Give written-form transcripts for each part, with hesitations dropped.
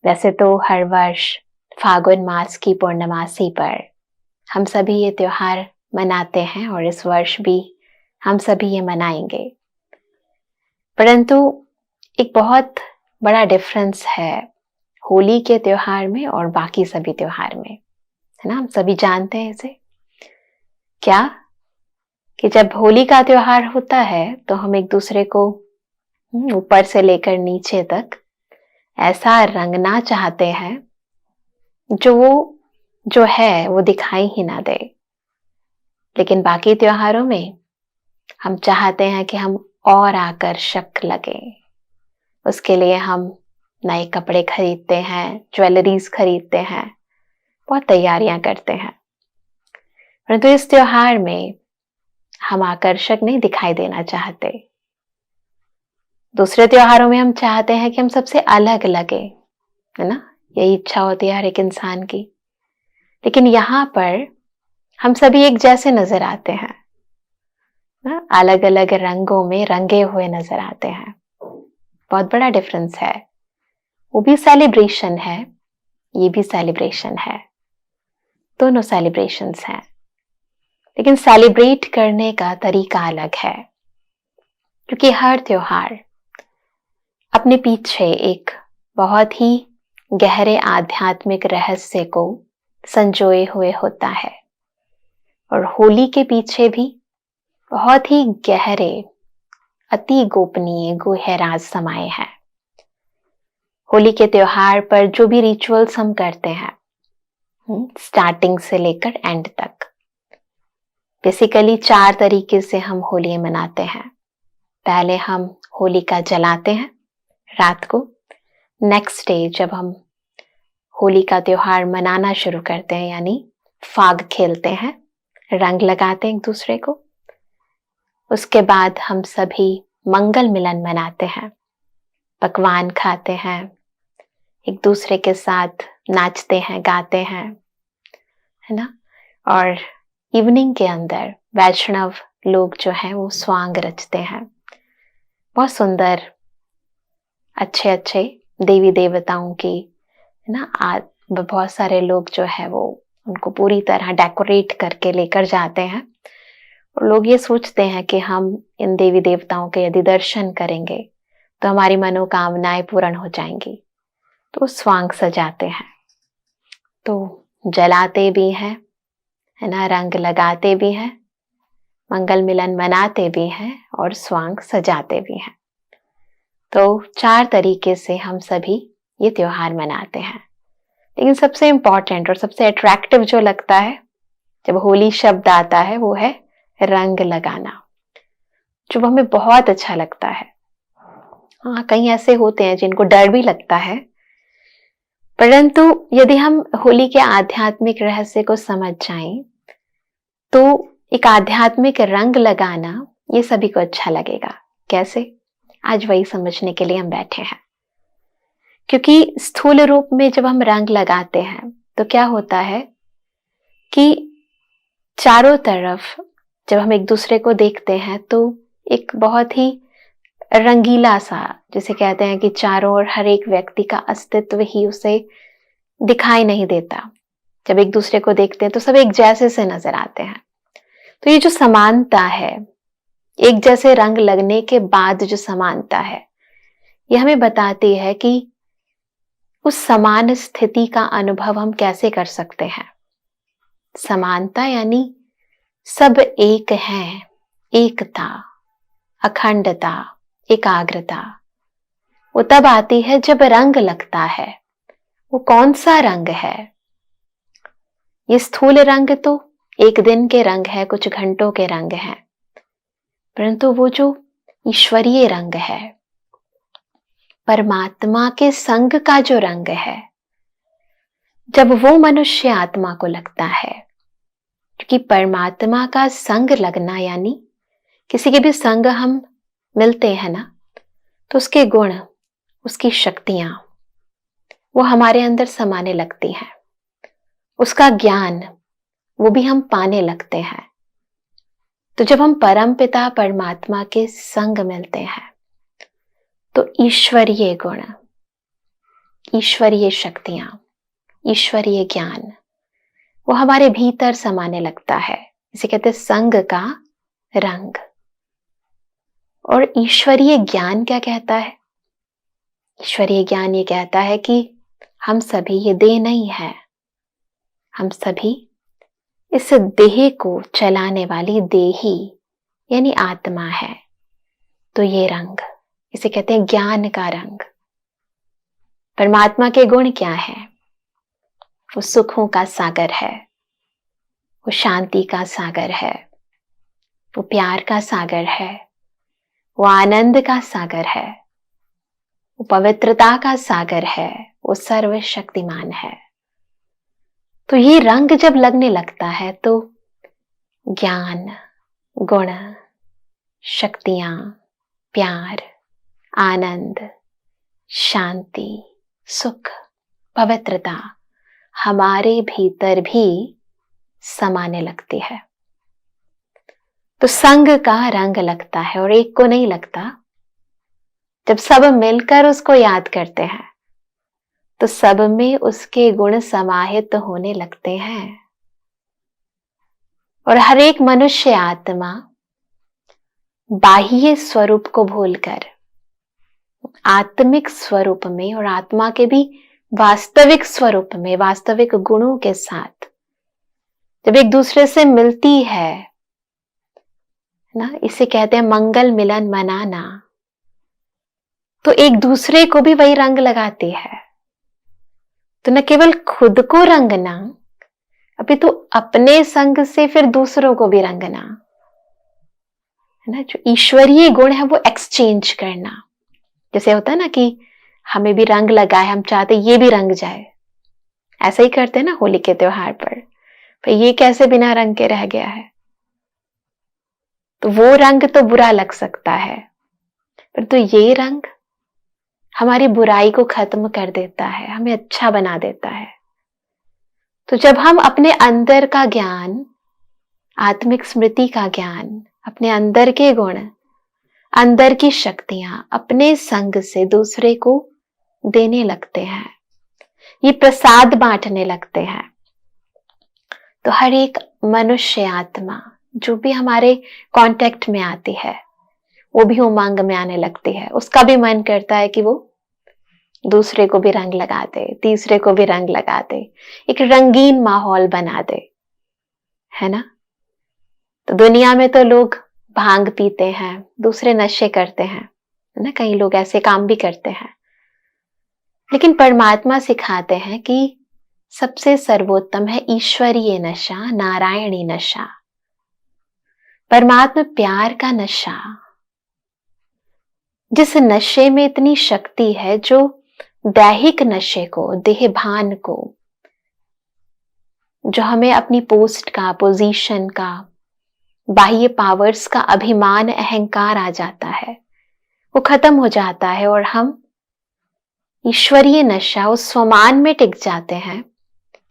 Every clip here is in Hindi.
वैसे तो हर वर्ष फागुन मास की पूर्णमासी पर हम सभी ये त्योहार मनाते हैं और इस वर्ष भी हम सभी ये मनाएंगे। परंतु एक बहुत बड़ा डिफरेंस है होली के त्योहार में और बाकी सभी त्योहार में, है ना। हम सभी जानते हैं इसे, क्या कि जब होली का त्योहार होता है तो हम एक दूसरे को ऊपर से लेकर नीचे तक ऐसा रंगना चाहते हैं जो है वो दिखाई ही ना दे। लेकिन बाकी त्योहारों में हम चाहते हैं कि हम और आकर्षक लगे। उसके लिए हम नए कपड़े खरीदते हैं, ज्वेलरीज खरीदते हैं, बहुत तैयारियां करते हैं। परंतु इस त्योहार में हम आकर्षक नहीं दिखाई देना चाहते। दूसरे त्योहारों में हम चाहते हैं कि हम सबसे अलग लगे, है ना। यही इच्छा होती है हर एक इंसान की। लेकिन यहाँ पर हम सभी एक जैसे नजर आते हैं, अलग अलग रंगों में रंगे हुए नजर आते हैं। बहुत बड़ा डिफरेंस है। वो भी सेलिब्रेशन है, ये भी सेलिब्रेशन है, दोनों सेलिब्रेशंस हैं। लेकिन सेलिब्रेट करने का तरीका अलग है, क्योंकि हर त्योहार अपने पीछे एक बहुत ही गहरे आध्यात्मिक रहस्य को संजोए हुए होता है। और होली के पीछे भी बहुत ही गहरे, अति गोपनीय गुह्य राज समाये हैं। होली के त्योहार पर जो भी रिचुअल्स हम करते हैं, स्टार्टिंग से लेकर एंड तक, बेसिकली 4 तरीके से हम होली मनाते हैं। पहले हम होलिका जलाते हैं रात को। नेक्स्ट डे जब हम होली का त्योहार मनाना शुरू करते हैं, यानी फाग खेलते हैं, रंग लगाते हैं एक दूसरे को। उसके बाद हम सभी मंगल मिलन मनाते हैं, पकवान खाते हैं, एक दूसरे के साथ नाचते हैं, गाते हैं, है ना। और इवनिंग के अंदर वैष्णव लोग जो हैं वो स्वांग रचते हैं। बहुत सुंदर अच्छे अच्छे देवी देवताओं की, है ना। बहुत सारे लोग जो है वो उनको पूरी तरह डेकोरेट करके लेकर जाते हैं। और लोग ये सोचते हैं कि हम इन देवी देवताओं के यदि दर्शन करेंगे तो हमारी मनोकामनाएं पूर्ण हो जाएंगी। तो स्वांग सजाते हैं, तो जलाते भी हैं, है ना, रंग लगाते भी हैं, मंगल मिलन मनाते भी हैं और स्वांग सजाते भी हैं। तो 4 तरीके से हम सभी ये त्योहार मनाते हैं। लेकिन सबसे इंपॉर्टेंट और सबसे अट्रैक्टिव जो लगता है जब होली शब्द आता है वो है रंग लगाना, जो हमें बहुत अच्छा लगता है। हाँ, कई ऐसे होते हैं जिनको डर भी लगता है, परंतु यदि हम होली के आध्यात्मिक रहस्य को समझ जाएं तो एक आध्यात्मिक रंग लगाना ये सभी को अच्छा लगेगा। कैसे? आज वही समझने के लिए हम बैठे हैं। क्योंकि स्थूल रूप में जब हम रंग लगाते हैं तो क्या होता है कि चारों तरफ जब हम एक दूसरे को देखते हैं तो एक बहुत ही रंगीला सा, जिसे कहते हैं कि चारों ओर हर एक व्यक्ति का अस्तित्व ही उसे दिखाई नहीं देता। जब एक दूसरे को देखते हैं तो सब एक जैसे से नजर आते हैं। तो ये जो समानता है, एक जैसे रंग लगने के बाद जो समानता है, ये हमें बताती है कि उस समान स्थिति का अनुभव हम कैसे कर सकते हैं। समानता यानी सब एक हैं, एकता, अखंडता, एकाग्रता, वो तब आती है जब रंग लगता है। वो कौन सा रंग है? ये स्थूल रंग तो एक दिन के रंग है, कुछ घंटों के रंग हैं, परंतु वो जो ईश्वरीय रंग है, परमात्मा के संग का जो रंग है, जब वो मनुष्य आत्मा को लगता है, क्योंकि परमात्मा का संग लगना यानी किसी के भी संग हम मिलते हैं ना, तो उसके गुण, उसकी शक्तियां वो हमारे अंदर समाने लगती हैं। उसका ज्ञान वो भी हम पाने लगते हैं। तो जब हम परम पिता परमात्मा के संग मिलते हैं तो ईश्वरीय गुण, ईश्वरीय शक्तियां, ईश्वरीय ज्ञान वो हमारे भीतर समाने लगता है। इसे कहते हैं संग का रंग। और ईश्वरीय ज्ञान क्या कहता है? ईश्वरीय ज्ञान ये कहता है कि हम सभी ये देह नहीं है, हम सभी इस देह को चलाने वाली देही यानी आत्मा है। तो ये रंग, इसे कहते हैं ज्ञान का रंग। परमात्मा के गुण क्या है? वो सुखों का सागर है, वो शांति का सागर है, वो प्यार का सागर है, वो आनंद का सागर है, वो पवित्रता का सागर है, वो सर्वशक्तिमान है। तो ये रंग जब लगने लगता है तो ज्ञान, गुण, शक्तियां, प्यार, आनंद, शांति, सुख, पवित्रता हमारे भीतर भी समाने लगती है। तो संग का रंग लगता है और एक को नहीं लगता। जब सब मिलकर उसको याद करते हैं तो सब में उसके गुण समाहित होने लगते हैं। और हर एक मनुष्य आत्मा बाह्य स्वरूप को भूलकर आत्मिक स्वरूप में और आत्मा के भी वास्तविक स्वरूप में, वास्तविक गुणों के साथ जब एक दूसरे से मिलती है ना, इसे कहते हैं मंगल मिलन मनाना, तो एक दूसरे को भी वही रंग लगाती है। तो न केवल खुद को रंगना, अभी तो अपने संग से फिर दूसरों को भी रंगना, है ना। जो ईश्वरीय गुण है वो एक्सचेंज करना। जैसे होता है ना कि हमें भी रंग लगाए, हम चाहते ये भी रंग जाए, ऐसा ही करते हैं ना होली के त्योहार पर। ये कैसे बिना रंग के रह गया है? तो वो रंग तो बुरा लग सकता है, पर तो ये रंग हमारी बुराई को खत्म कर देता है, हमें अच्छा बना देता है। तो जब हम अपने अंदर का ज्ञान, आत्मिक स्मृति का ज्ञान, अपने अंदर के गुण, अंदर की शक्तियां अपने संग से दूसरे को देने लगते हैं, ये प्रसाद बांटने लगते हैं, तो हर एक मनुष्य आत्मा जो भी हमारे कांटेक्ट में आती है वो भी उमंग में आने लगती है। उसका भी मन करता है कि वो दूसरे को भी रंग लगा दे, तीसरे को भी रंग लगा दे, एक रंगीन माहौल बना दे, है ना। तो दुनिया में तो लोग भांग पीते हैं, दूसरे नशे करते हैं, है ना, कई लोग ऐसे काम भी करते हैं। लेकिन परमात्मा सिखाते हैं कि सबसे सर्वोत्तम है ईश्वरीय नशा, नारायणी नशा, परमात्मा प्यार का नशा। जिस नशे में इतनी शक्ति है, जो दैहिक नशे को, देह भान को, जो हमें अपनी पोस्ट का, पोजीशन का, बाह्य पावर्स का अभिमान, अहंकार आ जाता है, वो खत्म हो जाता है और हम ईश्वरीय नशा, उस स्वमान में टिक जाते हैं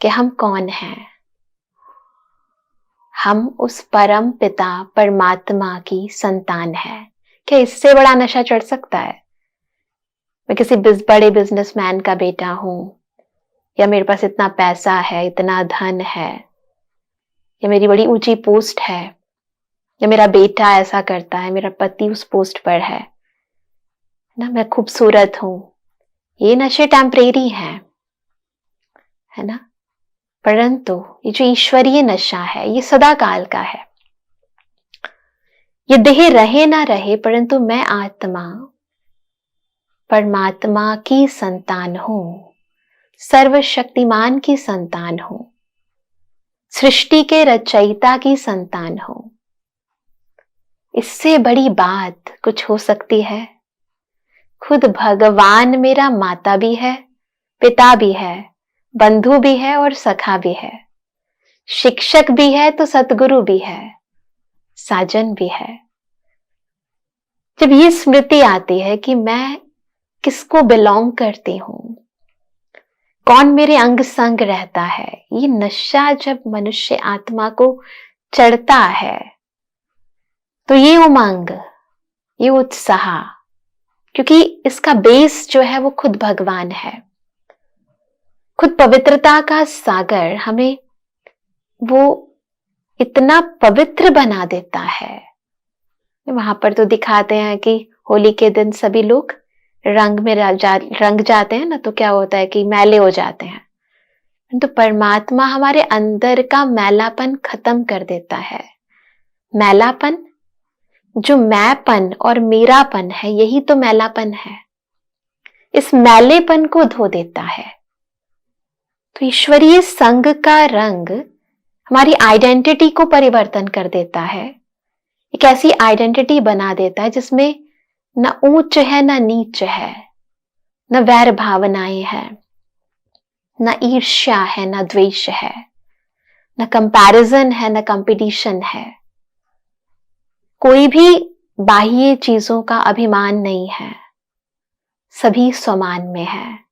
कि हम कौन हैं। हम उस परम पिता परमात्मा की संतान है। क्या इससे बड़ा नशा चढ़ सकता है? मैं किसी बड़े बिजनेसमैन का बेटा हूं, या मेरे पास इतना पैसा है, इतना धन है, या मेरी बड़ी ऊंची पोस्ट है, या मेरा बेटा ऐसा करता है, मेरा पति उस पोस्ट पर है ना, मैं खूबसूरत हूं। ये नशे टेम्परेरी हैं, है ना। परंतु ये जो ईश्वरीय नशा है ये सदा काल का है। ये देह रहे ना रहे, परंतु मैं आत्मा परमात्मा की संतान हूं, सर्वशक्तिमान की संतान हूं, सृष्टि के रचयिता की संतान हूं। इससे बड़ी बात कुछ हो सकती है? खुद भगवान मेरा माता भी है, पिता भी है, बंधु भी है और सखा भी है, शिक्षक भी है तो सतगुरु भी है, साजन भी है। जब ये स्मृति आती है कि मैं किसको बिलोंग करती हूं, कौन मेरे अंग संग रहता है, ये नशा जब मनुष्य आत्मा को चढ़ता है तो ये उमंग, ये उत्साह, क्योंकि इसका बेस जो है वो खुद भगवान है, खुद पवित्रता का सागर हमें वो इतना पवित्र बना देता है। वहां पर तो दिखाते हैं कि होली के दिन सभी लोग रंग में रंग जाते हैं ना, तो क्या होता है कि मैले हो जाते हैं। तो परमात्मा हमारे अंदर का मैलापन खत्म कर देता है। मैलापन, जो मैंपन और मेरापन है, यही तो मैलापन है। इस मैलेपन को धो देता है। तो ईश्वरीय संग का रंग हमारी आइडेंटिटी को परिवर्तन कर देता है। एक ऐसी आइडेंटिटी बना देता है जिसमें न ऊंच है न नीच है, न वैर भावनाएं हैं, न ईर्ष्या है न द्वेष है, न कंपैरिजन है न कंपटीशन है। कोई भी बाह्य चीजों का अभिमान नहीं है। सभी समान में है।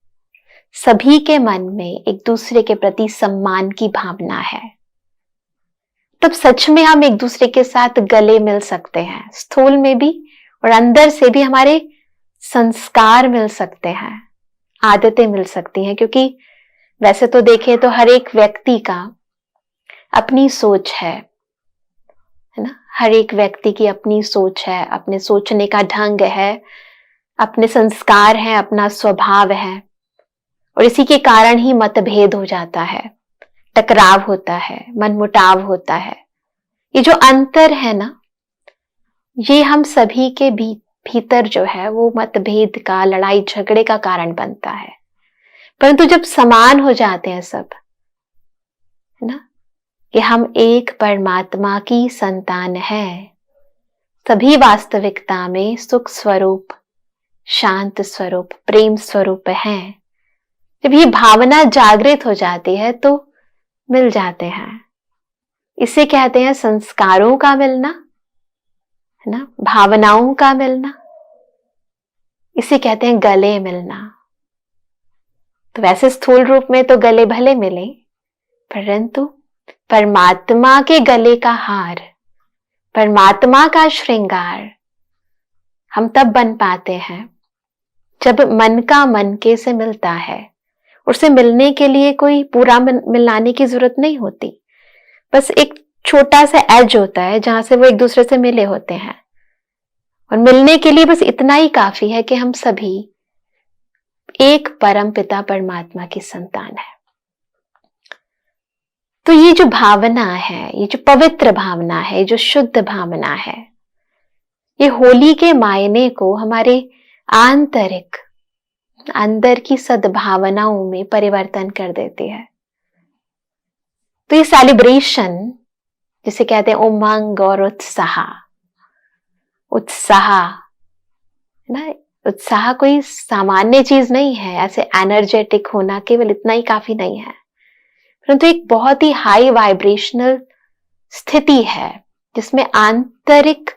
सभी के मन में एक दूसरे के प्रति सम्मान की भावना है। तब सच में हम एक दूसरे के साथ गले मिल सकते हैं, स्थूल में भी और अंदर से भी हमारे संस्कार मिल सकते हैं, आदतें मिल सकती हैं। क्योंकि वैसे तो देखें तो हर एक व्यक्ति का अपनी सोच है ना। हर एक व्यक्ति की अपनी सोच है, अपने सोचने का ढंग है, अपने संस्कार हैं, अपना स्वभाव है। और इसी के कारण ही मतभेद हो जाता है, टकराव होता है, मनमुटाव होता है। ये जो अंतर है ना, ये हम सभी के भीतर जो है वो मतभेद का, लड़ाई झगड़े का कारण बनता है। परंतु जब समान हो जाते हैं सब, है ना, कि हम एक परमात्मा की संतान हैं, सभी वास्तविकता में सुख स्वरूप, शांत स्वरूप, प्रेम स्वरूप हैं। जब ये भावना जागृत हो जाती है तो मिल जाते हैं। इसे कहते हैं संस्कारों का मिलना, है ना, भावनाओं का मिलना। इसे कहते हैं गले मिलना। तो वैसे स्थूल रूप में तो गले भले मिले, परंतु परमात्मा के गले का हार, परमात्मा का श्रृंगार हम तब बन पाते हैं जब मन का मन के से मिलता है। उससे मिलने के लिए कोई पूरा मिलाने की जरूरत नहीं होती। बस एक छोटा सा एज होता है जहां से वो एक दूसरे से मिले होते हैं। और मिलने के लिए बस इतना ही काफी है कि हम सभी एक परम पिता परमात्मा की संतान है। तो ये जो भावना है, ये जो पवित्र भावना है, जो शुद्ध भावना है, ये होली के मायने को हमारे आंतरिक, अंदर की सद्भावनाओं में परिवर्तन कर देती है। तो ये सेलिब्रेशन, जिसे कहते हैं उमंग और उत्साह, उत्साह है ना, उत्साह कोई सामान्य चीज नहीं है। ऐसे एनर्जेटिक होना केवल इतना ही काफी नहीं है, परंतु एक बहुत ही हाई वाइब्रेशनल स्थिति है जिसमें आंतरिक,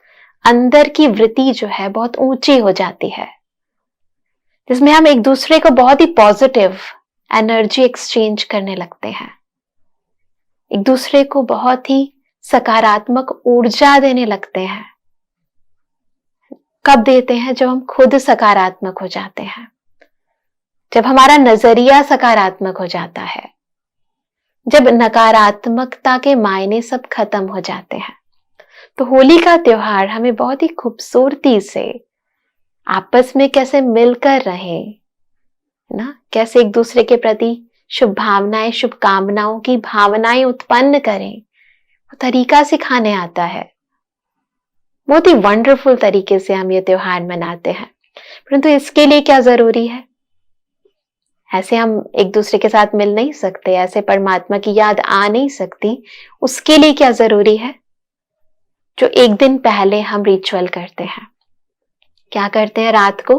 अंदर की वृत्ति जो है बहुत ऊंची हो जाती है, जिसमें हम एक दूसरे को बहुत ही पॉजिटिव एनर्जी एक्सचेंज करने लगते हैं, एक दूसरे को बहुत ही सकारात्मक ऊर्जा देने लगते हैं। कब देते हैं? जब हम खुद सकारात्मक हो जाते हैं, जब हमारा नजरिया सकारात्मक हो जाता है, जब नकारात्मकता के मायने सब खत्म हो जाते हैं। तो होली का त्योहार हमें बहुत ही खूबसूरती से आपस में कैसे मिलकर रहे ना, कैसे एक दूसरे के प्रति शुभ भावनाएं, शुभकामनाओं की भावनाएं उत्पन्न करें, वो तरीका सिखाने आता है। बहुत ही वंडरफुल तरीके से हम ये त्योहार मनाते हैं। परंतु इसके लिए क्या जरूरी है? ऐसे हम एक दूसरे के साथ मिल नहीं सकते, ऐसे परमात्मा की याद आ नहीं सकती। उसके लिए क्या जरूरी है? जो एक दिन पहले हम रिचुअल करते हैं। क्या करते हैं? रात को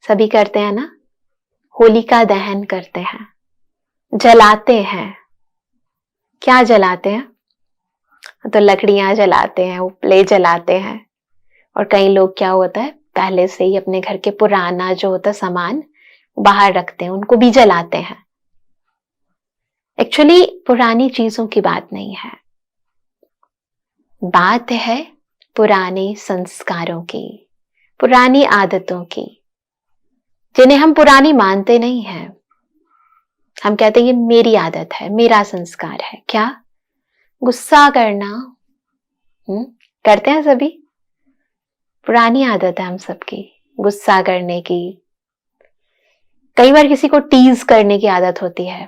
सभी करते हैं ना, होलिका दहन करते हैं, जलाते हैं। क्या जलाते हैं? तो लकड़ियां जलाते हैं, उपले जलाते हैं। और कई लोग क्या होता है, पहले से ही अपने घर के पुराना जो होता है सामान बाहर रखते हैं, उनको भी जलाते हैं। एक्चुअली पुरानी चीजों की बात नहीं है, बात है पुराने संस्कारों की, पुरानी आदतों की, जिन्हें हम पुरानी मानते नहीं हैं। हम कहते हैं ये मेरी आदत है, मेरा संस्कार है। क्या? गुस्सा करना। करते हैं सभी। पुरानी आदत है हम सबकी गुस्सा करने की। कई बार किसी को टीज करने की आदत होती है,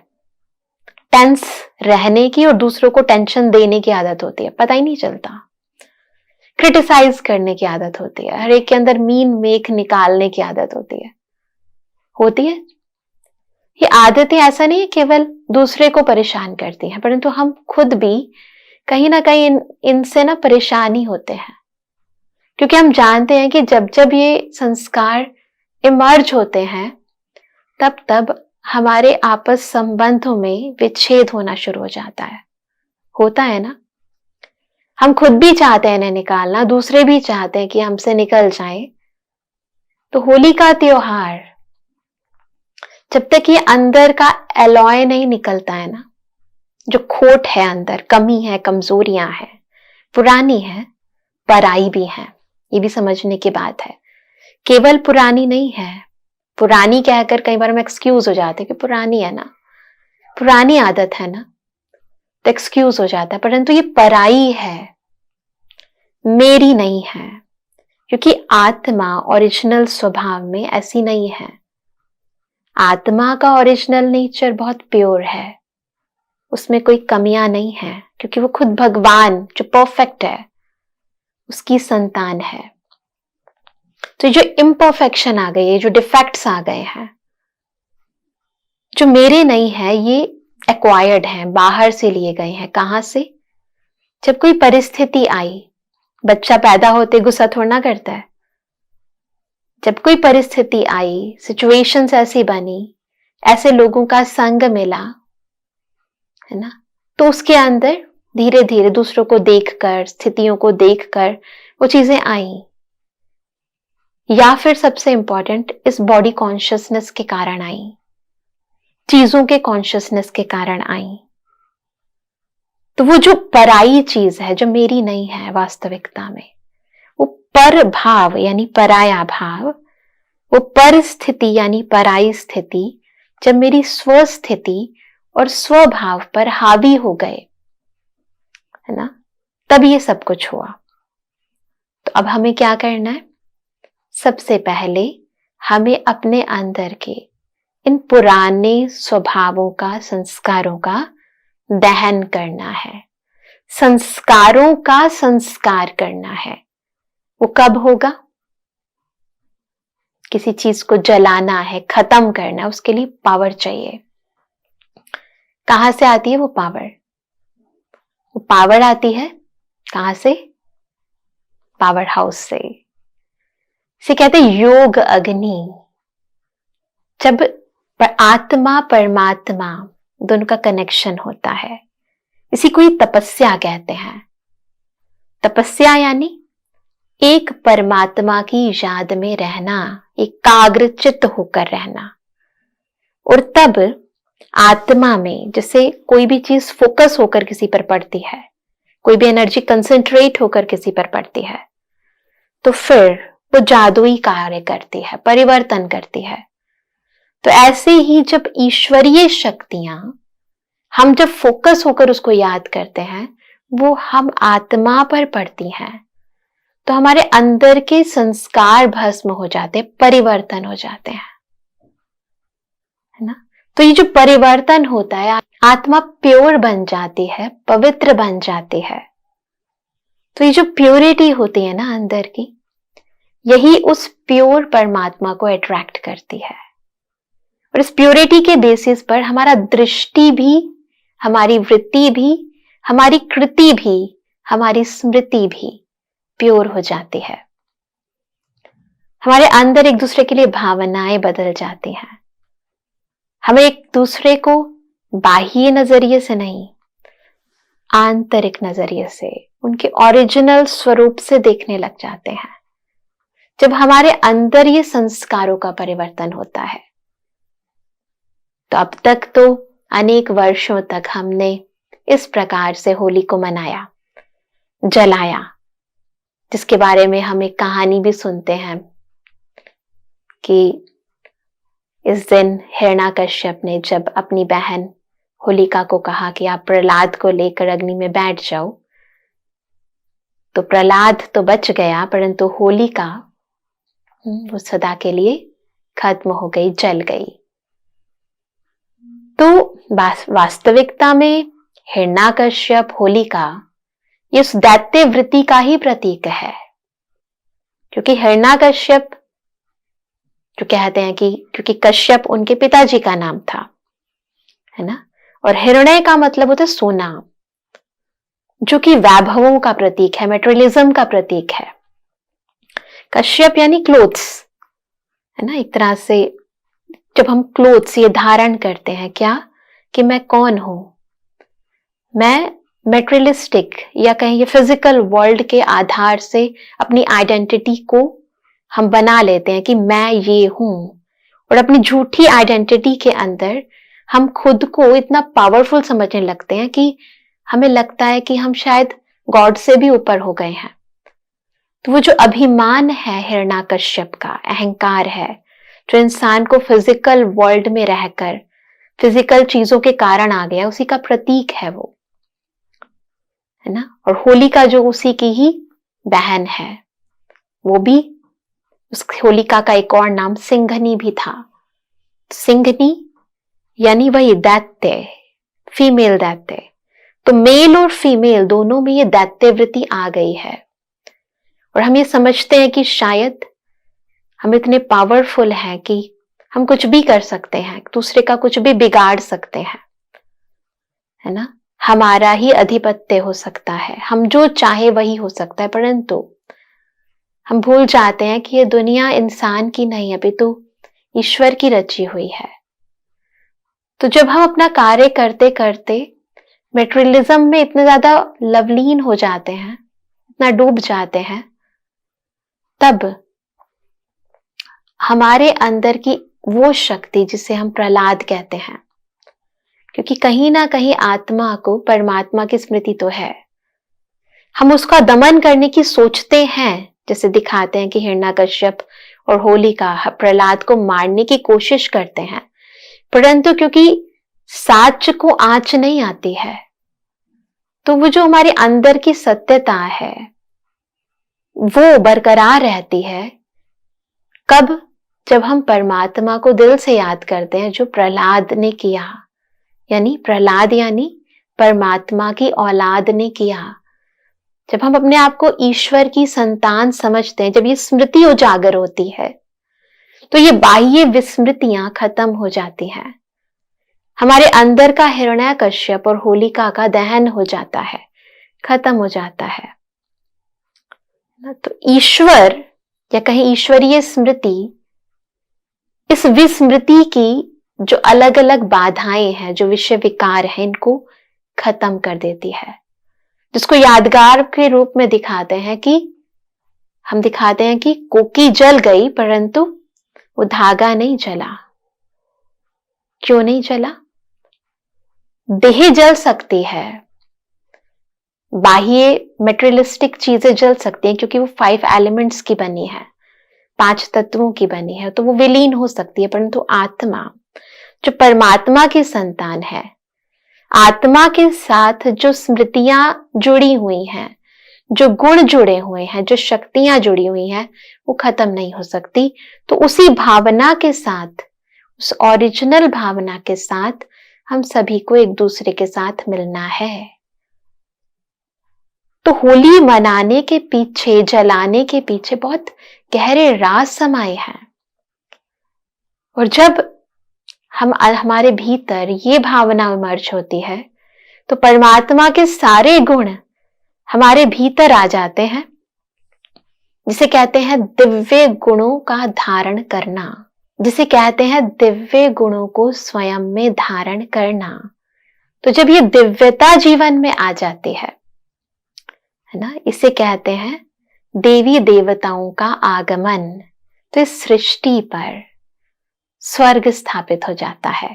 टेंस रहने की और दूसरों को टेंशन देने की आदत होती है, पता ही नहीं चलता। क्रिटिसाइज करने की आदत होती है, हर एक के अंदर मीन मेख निकालने की आदत होती है। ये आदतें ऐसा नहीं है केवल दूसरे को परेशान करती हैं, परंतु हम खुद भी कहीं ना कहीं इनसे ना परेशान ही होते हैं, क्योंकि हम जानते हैं कि जब जब ये संस्कार इमर्ज होते हैं तब तब हमारे आपस संबंधों में विच्छेद होना शुरू हो जाता है। होता है ना? हम खुद भी चाहते हैं इन्हें निकालना, दूसरे भी चाहते हैं कि हमसे निकल जाए। तो होली का त्योहार, जब तक ये अंदर का एलॉय नहीं निकलता है ना, जो खोट है अंदर, कमी है, कमजोरियां है, पुरानी है, पराई भी है, ये भी समझने की बात है। केवल पुरानी नहीं है, पुरानी कहकर कई बार हम एक्सक्यूज हो जाते हैं कि पुरानी है ना, पुरानी आदत है ना, तो एक्सक्यूज हो जाता है। परंतु ये पराई है, मेरी नहीं है, क्योंकि आत्मा ओरिजिनल स्वभाव में ऐसी नहीं है। आत्मा का ओरिजिनल नेचर बहुत प्योर है, उसमें कोई कमियां नहीं है, क्योंकि वो खुद भगवान जो परफेक्ट है उसकी संतान है। तो जो इम्परफेक्शन आ गई है, जो डिफेक्ट्स आ गए हैं, जो मेरे नहीं है, ये एक्वायर्ड हैं, बाहर से लिए गए हैं। कहां से? जब कोई परिस्थिति आई, बच्चा पैदा होते गुस्सा थोड़ा ना करता है। जब कोई परिस्थिति आई, सिचुएशंस ऐसी बनी, ऐसे लोगों का संग मिला, है ना, तो उसके अंदर धीरे धीरे दूसरों को देखकर, स्थितियों को देखकर वो चीजें आई। या फिर सबसे इंपॉर्टेंट, इस बॉडी कॉन्शियसनेस के कारण आई, चीजों के कॉन्शियसनेस के कारण आई। तो वो जो पराई चीज है, जो मेरी नहीं है वास्तविकता में, वो पर भाव यानी पराया भाव, वो परिस्थिति यानी पराई स्थिति जब मेरी स्वस्थिति और स्वभाव पर हावी हो गए, है ना, तब ये सब कुछ हुआ। तो अब हमें क्या करना है? सबसे पहले हमें अपने अंदर के इन पुराने स्वभावों का, संस्कारों का दहन करना है, संस्कारों का संस्कार करना है। वो कब होगा? किसी चीज को जलाना है, खत्म करना है, उसके लिए पावर चाहिए। कहां से आती है वो पावर? वो पावर आती है कहां से? पावर हाउस से। इसे कहते हैं योग अग्नि। जब आत्मा परमात्मा दोनों का कनेक्शन होता है, इसी को ही तपस्या कहते हैं। तपस्या यानी एक परमात्मा की याद में रहना, एकाग्रचित्त होकर रहना। और तब आत्मा में जैसे कोई भी चीज फोकस होकर किसी पर पड़ती है, कोई भी एनर्जी कंसंट्रेट होकर किसी पर पड़ती है, तो फिर वो जादुई कार्य करती है, परिवर्तन करती है। तो ऐसे ही जब ईश्वरीय शक्तियां, हम जब फोकस होकर उसको याद करते हैं, वो हम आत्मा पर पड़ती हैं, तो हमारे अंदर के संस्कार भस्म हो जाते हैं, परिवर्तन हो जाते हैं, है ना। तो ये जो परिवर्तन होता है, आत्मा प्योर बन जाती है, पवित्र बन जाती है। तो ये जो प्योरिटी होती है ना अंदर की, यही उस प्योर परमात्मा को अट्रैक्ट करती है। और इस प्योरिटी के बेसिस पर हमारा दृष्टि भी, हमारी वृत्ति भी, हमारी कृति भी, हमारी स्मृति भी प्योर हो जाती है। हमारे अंदर एक दूसरे के लिए भावनाएं बदल जाती हैं। हमें एक दूसरे को बाह्य नजरिए से नहीं, आंतरिक नजरिए से, उनके ओरिजिनल स्वरूप से देखने लग जाते हैं। जब हमारे अंदर ये संस्कारों का परिवर्तन होता है, तो अब तक तो अनेक वर्षों तक हमने इस प्रकार से होली को मनाया, जलाया, जिसके बारे में हम एक कहानी भी सुनते हैं कि इस दिन हिरण्याकश्यप ने जब अपनी बहन होलिका को कहा कि आप प्रहलाद को लेकर अग्नि में बैठ जाओ, तो प्रहलाद तो बच गया, परंतु होलिका वो सदा के लिए खत्म हो गई, जल गई। तो वास्तविकता में हिरण्याकश्यप, होलिका ये उस दैत्य वृत्ति का ही प्रतीक है, क्योंकि हिरण्याकश्यप जो कहते हैं कि क्योंकि कश्यप उनके पिताजी का नाम था, है ना, और हिरण्य का मतलब होता है सोना, जो कि वैभवों का प्रतीक है, मेटेरियलिज्म का प्रतीक है। कश्यप यानी क्लोथ्स, है ना, एक तरह से जब हम क्लोथ्स ये धारण करते हैं, क्या कि मैं कौन हूं, मैं मेटेरियलिस्टिक या कहें ये फिजिकल वर्ल्ड के आधार से अपनी आइडेंटिटी को हम बना लेते हैं कि मैं ये हूं, और अपनी झूठी आइडेंटिटी के अंदर हम खुद को इतना पावरफुल समझने लगते हैं कि हमें लगता है कि हम शायद गॉड से भी ऊपर हो गए हैं। तो वो जो अभिमान है हिरण्याकश्यप का, अहंकार है, जो इंसान को फिजिकल वर्ल्ड में रहकर फिजिकल चीजों के कारण आ गया, उसी का प्रतीक है वो, है ना। और होलिका जो उसी की ही बहन है, वो भी, उस होलिका का एक और नाम सिंघनी भी था। सिंघनी यानी वही दैत्य, फीमेल दैत्य। तो मेल और फीमेल दोनों में ये दैत्य वृत्ति आ गई है, और हम ये समझते हैं कि शायद हम इतने पावरफुल हैं कि हम कुछ भी कर सकते हैं, दूसरे का कुछ भी बिगाड़ सकते हैं, है ना, हमारा ही अधिपत्य हो सकता है, हम जो चाहे वही हो सकता है। परंतु हम भूल जाते हैं कि ये दुनिया इंसान की नहीं, अभी तो ईश्वर की रची हुई है। तो जब हम अपना कार्य करते करते मेटेरियलिज्म में इतने ज्यादा लवलीन हो जाते हैं, इतना डूब जाते हैं, तब हमारे अंदर की वो शक्ति जिसे हम प्रहलाद कहते हैं, क्योंकि कहीं ना कहीं आत्मा को परमात्मा की स्मृति तो है, हम उसका दमन करने की सोचते हैं, जैसे दिखाते हैं कि हिरण्याकश्यप और होलिका प्रहलाद को मारने की कोशिश करते हैं, परंतु क्योंकि साच को आंच नहीं आती है, तो वो जो हमारे अंदर की सत्यता है वो बरकरार रहती है। कब? जब हम परमात्मा को दिल से याद करते हैं, जो प्रहलाद ने किया, यानी प्रहलाद यानी परमात्मा की औलाद ने किया। जब हम अपने आप को ईश्वर की संतान समझते हैं, जब ये स्मृति उजागर होती है, तो ये बाह्य विस्मृतियां खत्म हो जाती हैं, हमारे अंदर का हिरण्याकश्यप और होलिका का दहन हो जाता है, खत्म हो जाता है। तो ईश्वर या कहीं ईश्वरीय स्मृति इस विस्मृति की जो अलग अलग बाधाएं हैं, जो विषय विकार हैं, इनको खत्म कर देती है, जिसको यादगार के रूप में दिखाते हैं कि हम दिखाते हैं कि कोकी जल गई परंतु वो धागा नहीं जला। क्यों नहीं जला? देह जल सकती है, बाह्य मेटेरियलिस्टिक चीजें जल सकती हैं, क्योंकि वो 5 एलिमेंट्स की बनी है, 5 तत्वों की बनी है, तो वो विलीन हो सकती है। परंतु आत्मा जो परमात्मा की संतान है, आत्मा के साथ जो स्मृतियां जुड़ी हुई हैं, जो गुण जुड़े हुए हैं, जो शक्तियां जुड़ी हुई हैं, वो खत्म नहीं हो सकती। तो उसी भावना के साथ, उस ओरिजिनल भावना के साथ हम सभी को एक दूसरे के साथ मिलना है। तो होली मनाने के पीछे, जलाने के पीछे बहुत गहरे राज समाये हैं। और जब हमारे भीतर ये भावना इमर्ज होती है, तो परमात्मा के सारे गुण हमारे भीतर आ जाते हैं, जिसे कहते हैं दिव्य गुणों का धारण करना, जिसे कहते हैं दिव्य गुणों को स्वयं में धारण करना। तो जब ये दिव्यता जीवन में आ जाती है ना, इसे कहते हैं देवी देवताओं का आगमन। तो इस सृष्टि पर स्वर्ग स्थापित हो जाता है,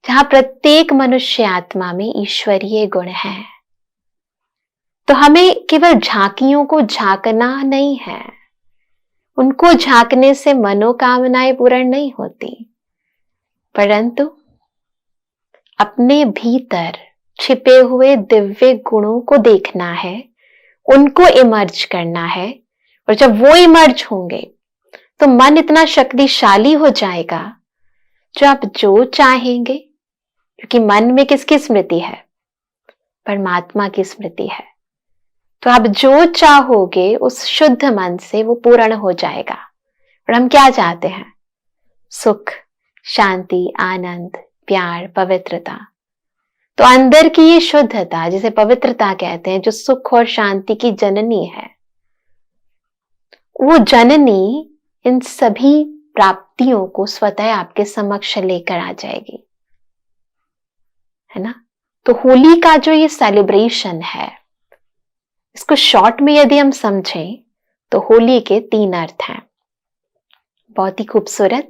जहां प्रत्येक मनुष्य आत्मा में ईश्वरीय गुण है। तो हमें केवल झांकियों को झांकना नहीं है, उनको झांकने से मनोकामनाएं पूर्ण नहीं होती, परंतु अपने भीतर छिपे हुए दिव्य गुणों को देखना है, उनको इमर्ज करना है। और जब वो इमर्ज होंगे तो मन इतना शक्तिशाली हो जाएगा, जो आप जो चाहेंगे, क्योंकि मन में किसकी स्मृति है? परमात्मा की स्मृति है। तो आप जो चाहोगे उस शुद्ध मन से वो पूर्ण हो जाएगा। और हम क्या चाहते हैं? सुख, शांति, आनंद, प्यार, पवित्रता। तो अंदर की ये शुद्धता, जिसे पवित्रता कहते हैं, जो सुख और शांति की जननी है, वो जननी इन सभी प्राप्तियों को स्वतः आपके समक्ष लेकर आ जाएगी, है ना? तो होली का जो ये सेलिब्रेशन है, इसको शॉर्ट में यदि हम समझें तो होली के 3 अर्थ हैं, बहुत ही खूबसूरत।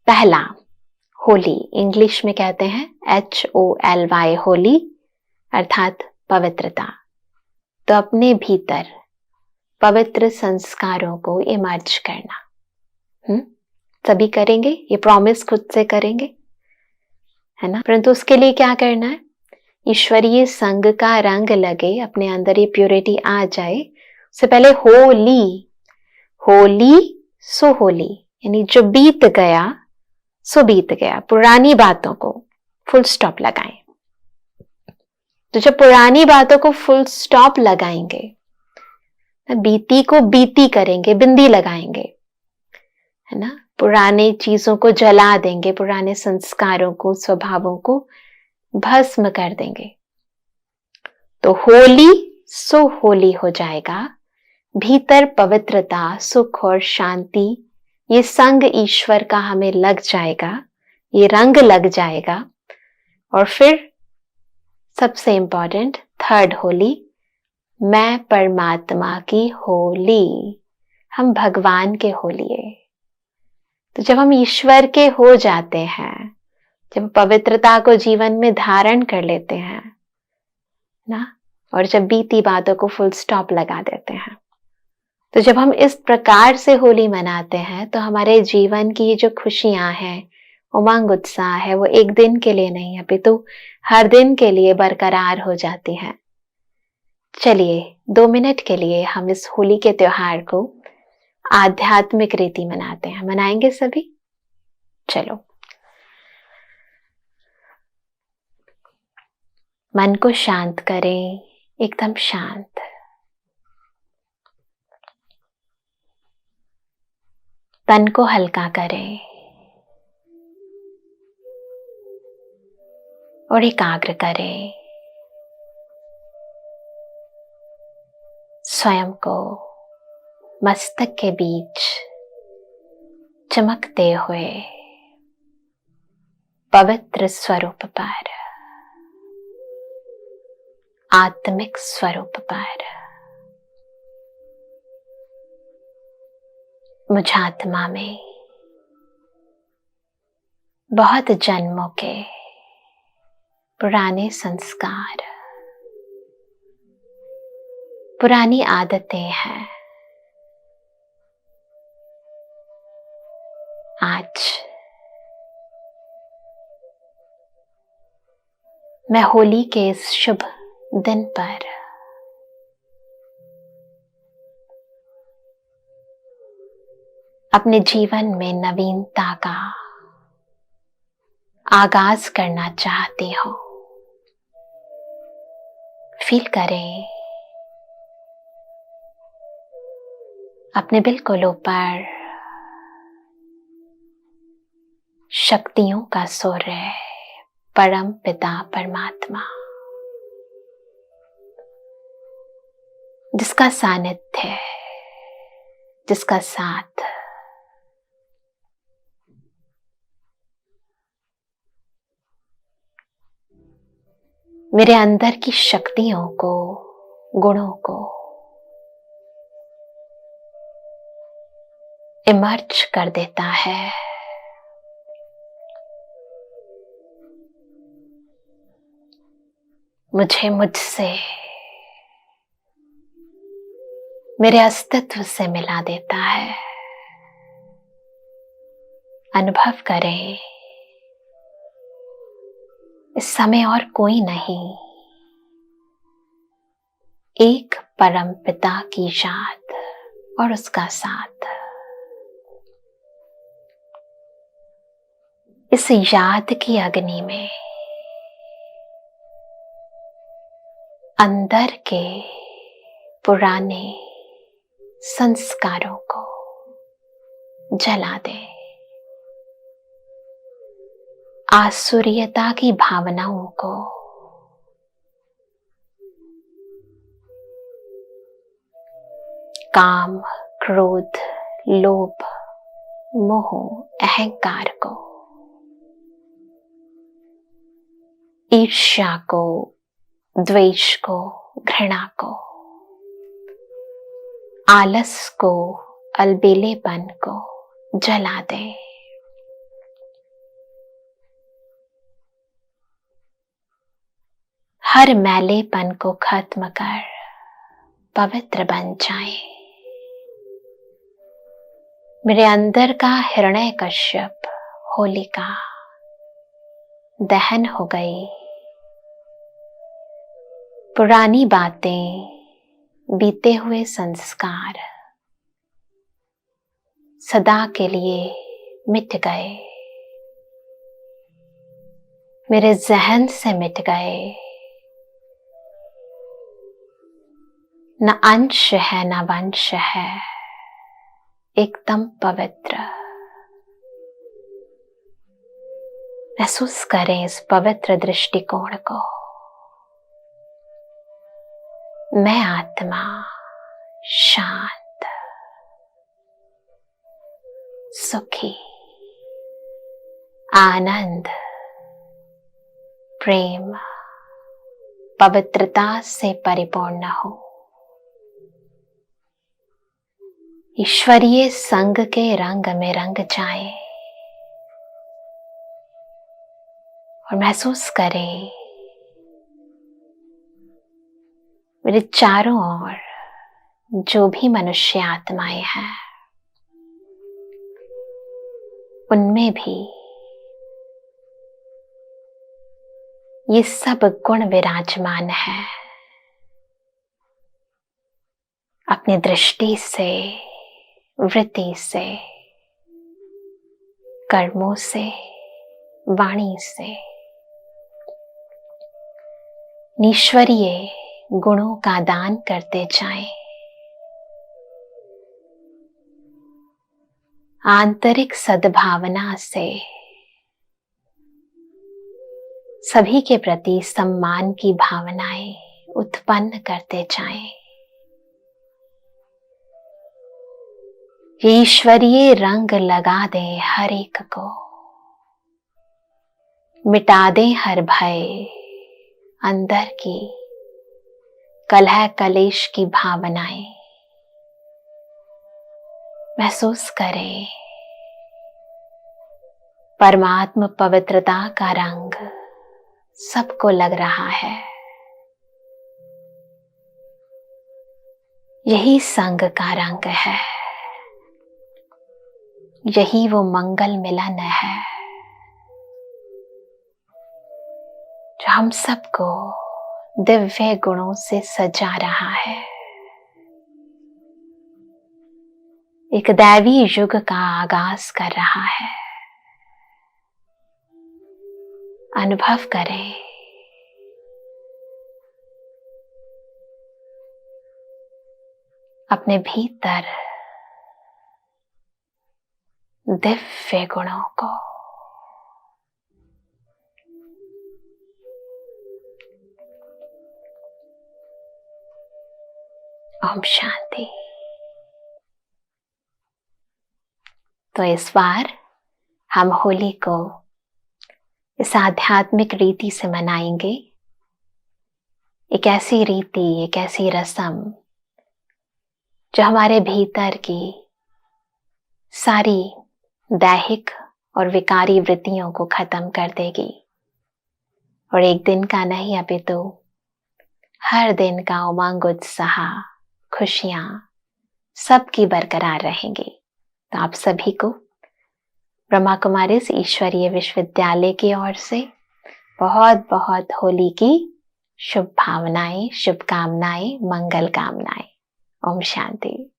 पहला, होली, इंग्लिश में कहते हैं HOLY, होली अर्थात पवित्रता। तो अपने भीतर पवित्र संस्कारों को इमर्ज करना। सभी करेंगे, ये प्रॉमिस खुद से करेंगे, है ना? परंतु उसके लिए क्या करना है? ईश्वरीय संग का रंग लगे, अपने अंदर ये प्योरिटी आ जाए। उससे पहले होली, होली सो होली, यानी जो बीत गया सो बीत गया। पुरानी बातों को फुल स्टॉप लगाएं। तो जब पुरानी बातों को फुल स्टॉप लगाएंगे, बीती को बीती करेंगे, बिंदी लगाएंगे, है ना? पुराने चीजों को जला देंगे, पुराने संस्कारों को, स्वभावों को भस्म कर देंगे। तो होली सो होली हो जाएगा। भीतर पवित्रता, सुख और शांति, ये संग ईश्वर का हमें लग जाएगा, ये रंग लग जाएगा। और फिर सबसे इंपॉर्टेंट थर्ड होली, मैं परमात्मा की होली, हम भगवान के होलिए। तो जब हम ईश्वर के हो जाते हैं, जब पवित्रता को जीवन में धारण कर लेते हैं ना, और जब बीती बातों को फुल स्टॉप लगा देते हैं, तो जब हम इस प्रकार से होली मनाते हैं तो हमारे जीवन की ये जो खुशियां हैं, उमंग उत्साह है, वो एक दिन के लिए नहीं, अपितु हर दिन के लिए बरकरार हो जाती हैं। चलिए 2 मिनट के लिए हम इस होली के त्योहार को आध्यात्मिक रीति मनाते हैं। मनाएंगे सभी? चलो, मन को शांत करें, एकदम शांत। तन को हल्का करें और एकाग्र करें। स्वयं को मस्तक के बीच चमकते हुए पवित्र स्वरूप पर, आत्मिक स्वरूप पर, मुझ आत्मा में बहुत जन्मों के पुराने संस्कार, पुरानी आदतें हैं। आज मैं होली के इस शुभ दिन पर अपने जीवन में नवीनता का आगाज करना चाहती हूं। फील करें अपने बिल्कुल ऊपर शक्तियों का सूर्य, परम पिता परमात्मा, जिसका सानिध्य, जिसका साथ मेरे अंदर की शक्तियों को, गुणों को इमर्ज कर देता है। मुझे मुझसे, मेरे अस्तित्व से मिला देता है। अनुभव करें इस समय और कोई नहीं, एक परम पिता की याद और उसका साथ। इस याद की अग्नि में अंदर के पुराने संस्कारों को जला दे, आसुरियता की भावनाओं को काम, क्रोध, लोभ, मोह, अहंकार को, ईर्ष्या को, द्वेष को, घृणा को, आलस को, अलबेलेपन को जला दे। हर मैलेपन को खत्म कर पवित्र बन जाए। मेरे अंदर का हिरण्यकश्यप, होलिका दहन हो गई। पुरानी बातें, बीते हुए संस्कार सदा के लिए मिट गए, मेरे जहन से मिट गए। न अंश है न वंश है, एकदम पवित्र। महसूस करें इस पवित्र दृष्टिकोण को। मैं आत्मा शांत, सुखी, आनंद, प्रेम, पवित्रता से परिपूर्ण हूं। ईश्वरीय संग के रंग में रंग जाए और महसूस करें मेरे चारों ओर जो भी मनुष्य आत्माएं हैं, उनमें भी ये सब गुण विराजमान है। अपनी दृष्टि से, वृत्ति से, कर्मों से, वाणी से ईश्वरीय गुणों का दान करते जाएं। आंतरिक सद्भावना से सभी के प्रति सम्मान की भावनाएं उत्पन्न करते जाएं। ईश्वरीय रंग लगा दें हर एक को, मिटा दें हर भय, अंदर की कलह कलेश की भावनाएं। महसूस करें परमात्म पवित्रता का रंग सबको लग रहा है। यही संग का रंग है, यही वो मंगल मिलन है जो हम सबको दिव्य गुणों से सजा रहा है। एक दैवी युग का आगाज कर रहा है। अनुभव करें अपने भीतर दिव्य गुणों को। ओम शांति। तो इस बार हम होली को इस आध्यात्मिक रीति से मनाएंगे। एक ऐसी रीति, एक ऐसी रस्म जो हमारे भीतर की सारी दैहिक और विकारी वृत्तियों को खत्म कर देगी। और एक दिन का नहीं अपितु हर दिन का उमंग, उत्साह, खुशियां सबकी बरकरार रहेंगी। तो आप सभी को ब्रह्मा कुमारीज ईश्वरीय विश्वविद्यालय की ओर से बहुत बहुत होली की शुभ भावनाएं, शुभकामनाएं, मंगल कामनाएं। ओम शांति।